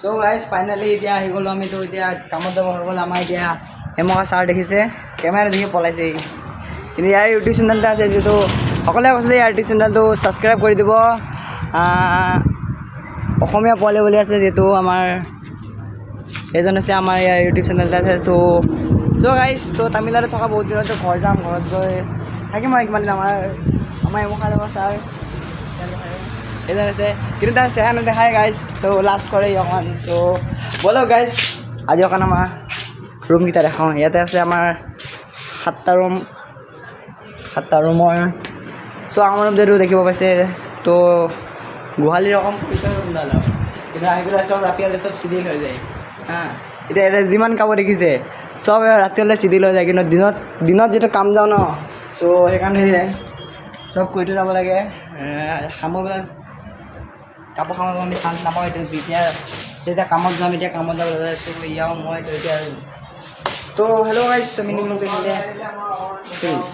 চ' guys finally এতিয়া আহি গ'লোঁ আমিতো এতিয়া কামত যাব হৈ গ'ল আমাৰ এতিয়া হেমকা ছাৰ দেখিছে কেমেৰা দেখি পলাইছে কিন্তু ইয়াৰ ইউটিউব চেনেল এটা আছে যিহেতু সকলোৱে কৈছে যে ইয়াৰ ইউটিউব চেনেলটো ছাবস্ক্ৰাইব কৰি দিব অসমীয়া পোৱালি বুলি আছে যিহেতু আমাৰ এইজন আছে আমাৰ ইয়াৰ ইউটিউব চেনেল এটা আছে চ' গাইজ তো তামিলনাডুত থকা বহুত দিনতো ঘৰ যাম ঘৰত গৈ থাকিম আৰু কিমান দিন আমাৰ হেমকা ছাৰ এজন আছে কিন্তু তাৰ চেহেৰা নেদেখায় গাইজ তো লাষ্ট কৰে অকণমান তো ব'লক গাইজ আজি অকণ আমাৰ ৰুমকেইটা দেখাওঁ ইয়াতে আছে আমাৰ 7টা ৰুমৰ চ' আমাৰ ৰুম যিহেতু দেখিব পাইছে তো গোহালিৰ ৰকম ৰুমডাল আৰু কিন্তু আহি পেলাই চব ৰাতি হ'লে চব চিডিল হৈ যায় এতিয়া যিমান কাপোৰ দেখিছে চব ৰাতি হ'লে চিডিল হৈ যায় কিন্তু দিনত যিটো কাম যাওঁ ন চ' সেইকাৰণে চব কৰি থৈ যাব লাগে সামৰিবলৈ কাপোৰ সামৰিব আমি চান্স নাপাওঁ এইটো যেতিয়া কামত যাম এতিয়া কামত যাব চ' ইয়াও মই তো এতিয়া তো হেল্ল' গাইজ তো মিনিমাম প্লিজ